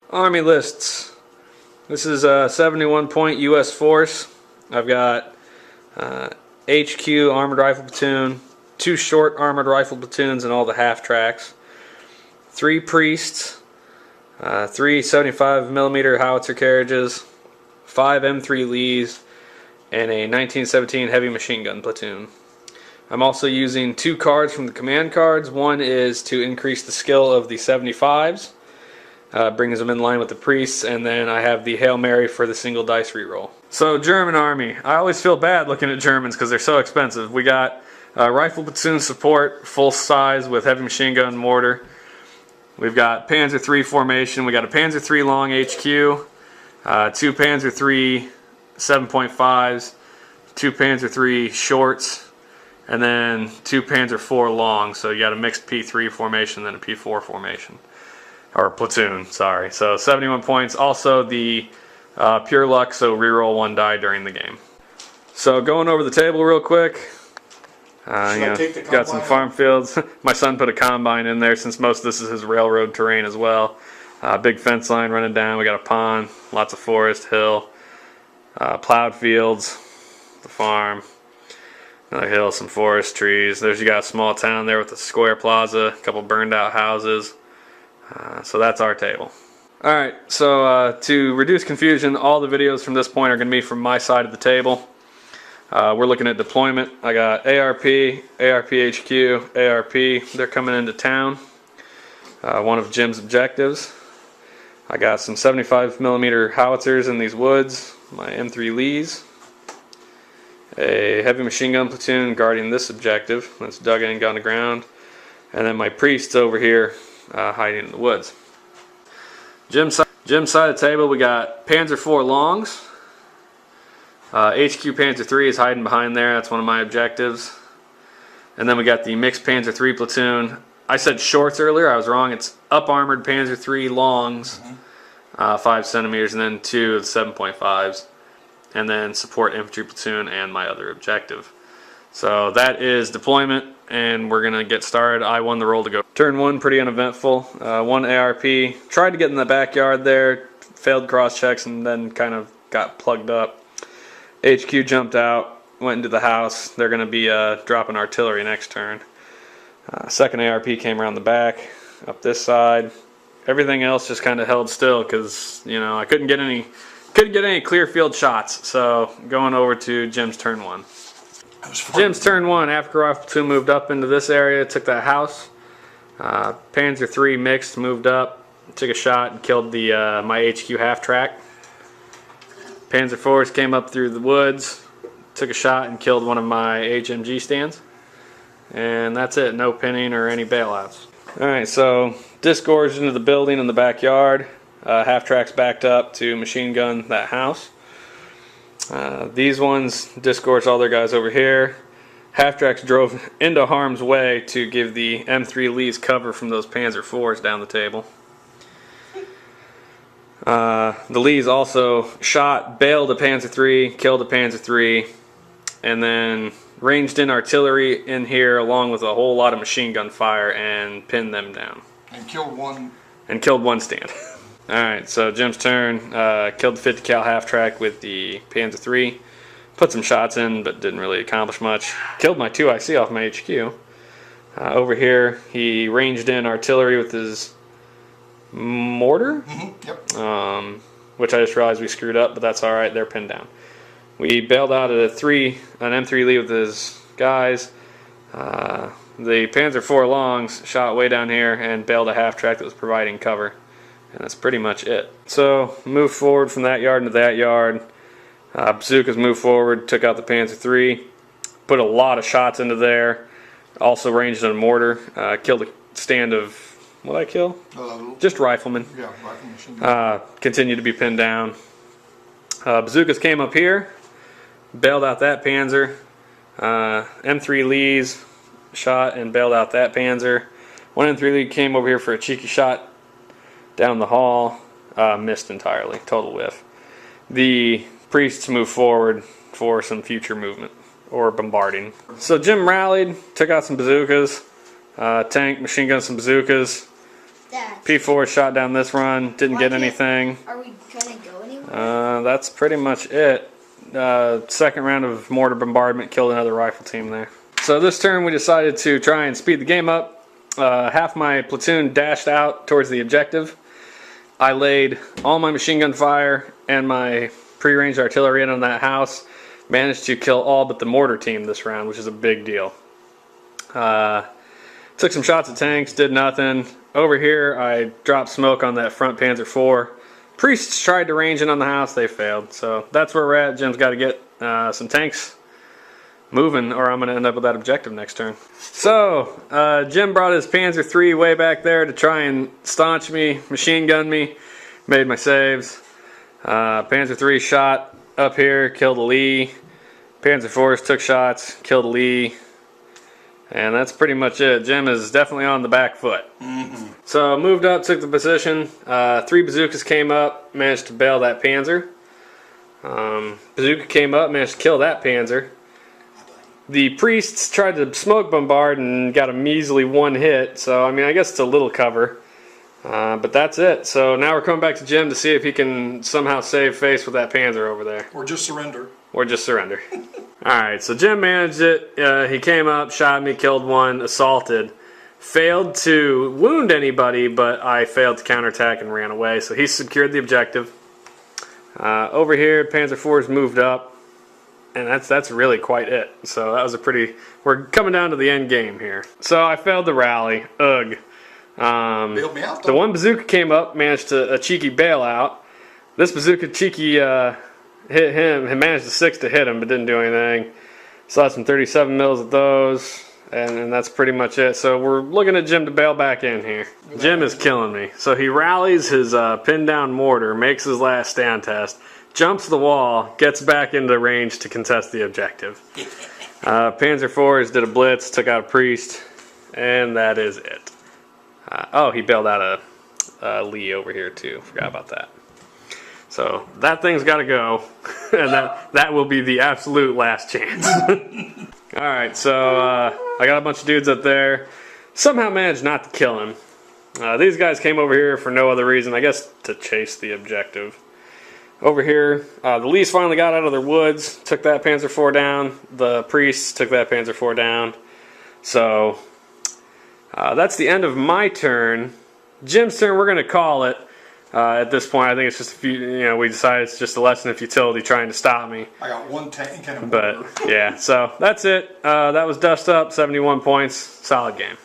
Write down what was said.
Army lists. This is a 71 point U.S. force. I've got HQ armored rifle platoon, 2 short armored rifle platoons and all the half tracks, 3 priests, 3 75mm howitzer carriages, 5 M3 Lees, and a 1917 heavy machine gun platoon. I'm also using 2 cards from the command cards. One is to increase the skill of the 75s, brings them in line with the priests, and then I have the Hail Mary for the single dice reroll. So German Army. I always feel bad looking at Germans because they're so expensive. We got rifle platoon support, full size with heavy machine gun and mortar. We've got Panzer III formation. We got a Panzer III long HQ, 2 Panzer III 7.5s, 2 Panzer III shorts, and then 2 Panzer IV long. So you got a mixed P3 formation and then a P4 formation. Or platoon, sorry. So 71 points. Also the pure luck, so reroll 1 die during the game. So going over the table real quick. Got some farm fields. My son put a combine in there since most of this is his railroad terrain as well. Big fence line running down. We got a pond, lots of forest, hill, plowed fields, the farm, another hill, some forest, trees. There's you got a small town there with a square plaza, a couple burned out houses. So that's our table. Alright, so to reduce confusion, all the videos from this point are going to be from my side of the table. We're looking at deployment. I got ARP, ARP HQ, ARP. They're coming into town. One of Jim's objectives. I got some 75mm howitzers in these woods. My M3 Lees. A heavy machine gun platoon guarding this objective. That's dug in, gun to ground. And then my priests over here hiding in the woods. Jim's side of the table, we got Panzer IV longs. HQ Panzer III is hiding behind there. That's one of my objectives. And then we got the mixed Panzer III platoon. I said shorts earlier. I was wrong. It's up armored Panzer III longs, 5 centimeters, and then 2 of the 7.5s. And then support infantry platoon and my other objective. So that is deployment, and we're going to get started. I won the roll to go. Turn 1, pretty uneventful. 1 ARP. Tried to get in the backyard there. Failed cross checks and then kind of got plugged up. HQ jumped out, went into the house. They're going to be dropping artillery next turn. Second ARP came around the back, up this side. Everything else just kind of held still because, you know, I couldn't get any clear field shots. So going over to Jim's turn 1. Jim's turn 1. Afrika Korps platoon moved up into this area, took that house. Panzer III mixed moved up, took a shot and killed the my HQ half track. Panzer IVs came up through the woods, took a shot and killed one of my HMG stands. And that's it, no pinning or any bailouts. Alright, so disgorged into the building in the backyard. Half tracks backed up to machine gun that house. These ones disgorged all their guys over here. Half tracks drove into harm's way to give the M3 Lees cover from those Panzer IVs down the table. The Lees also shot, bailed a Panzer III, killed a Panzer III, and then ranged in artillery in here along with a whole lot of machine gun fire and pinned them down. And killed one. And killed one stand. Alright, so Jim's turn. Killed the 50 cal half track with the Panzer III. Put some shots in, but didn't really accomplish much. Killed my 2 IC off my HQ. Over here, he ranged in artillery with his mortar, Yep. Which I just realized we screwed up, but that's alright, they're pinned down. We bailed out at an M3 Lee with his guys. The Panzer IV longs shot way down here and bailed a half track that was providing cover. And that's pretty much it. So, moved forward from that yard into that yard. Bazookas moved forward, took out the Panzer III, put a lot of shots into there. Also ranged in a mortar, killed a stand of, what did I kill? Just riflemen. Yeah, riflemen. Continued to be pinned down. Bazookas came up here, bailed out that Panzer. M3 Lees shot and bailed out that Panzer. One M3 Lee came over here for a cheeky shot down the hall, missed entirely, total whiff. The priests moved forward for some future movement or bombarding. So Jim rallied, took out some bazookas, tank, machine gun, some bazookas. Dad. P4 shot down this run, didn't Why get can't- anything. Are we trying to go anywhere? That's pretty much it. Second round of mortar bombardment killed another rifle team there. So this turn we decided to try and speed the game up. Half my platoon dashed out towards the objective. I laid all my machine gun fire and my pre-ranged artillery in on that house. Managed to kill all but the mortar team this round, which is a big deal. Took some shots at tanks, did nothing. Over here, I dropped smoke on that front Panzer IV. Priests tried to range in on the house, they failed. So that's where we're at. Jim's got to get some tanks moving, or I'm going to end up with that objective next turn. So, Jim brought his Panzer III way back there to try and staunch me, machine gun me, made my saves. Panzer III shot up here, killed a Lee. Panzer IVs took shots, killed a Lee. And that's pretty much it. Jim is definitely on the back foot. So I moved up, took the position. 3 bazookas came up, managed to bail that Panzer. Bazooka came up, managed to kill that Panzer. The priests tried to smoke bombard and got a measly 1 hit. So, I mean, I guess it's a little cover. But that's it. So now we're coming back to Jim to see if he can somehow save face with that Panzer over there. Or just surrender. Or just surrender. Alright, so Jim managed it. He came up, shot me, killed 1, assaulted. Failed to wound anybody, but I failed to counterattack and ran away. So he secured the objective. Over here, Panzer IV's moved up. And that's really quite it. So that was a pretty... We're coming down to the end game here. So I failed the rally. Ugh. Bailed me out, The one bazooka came up, managed a cheeky bailout. This bazooka cheeky hit him. He managed a 6 to hit him, but didn't do anything. Still had some 37 mils of those, and that's pretty much it. So we're looking at Jim to bail back in here. Jim is killing me. So he rallies his pinned down mortar, makes his last stand test, jumps the wall, gets back into range to contest the objective. Panzer IVs did a blitz, took out a priest, and that is it. Oh, he bailed out a Lee over here too. Forgot about that. So that thing's got to go, and that will be the absolute last chance. All right, so I got a bunch of dudes up there. Somehow managed not to kill him. These guys came over here for no other reason, I guess, to chase the objective. Over here, the Lees finally got out of their woods, took that Panzer IV down. The priests took that Panzer IV down. So that's the end of my turn. Jim's turn, we're going to call it. At this point, I think it's just we decided it's just a lesson in futility trying to stop me. I got 1 tank and a But mortar. yeah, so that's it. That was Dust Up, 71 points. Solid game.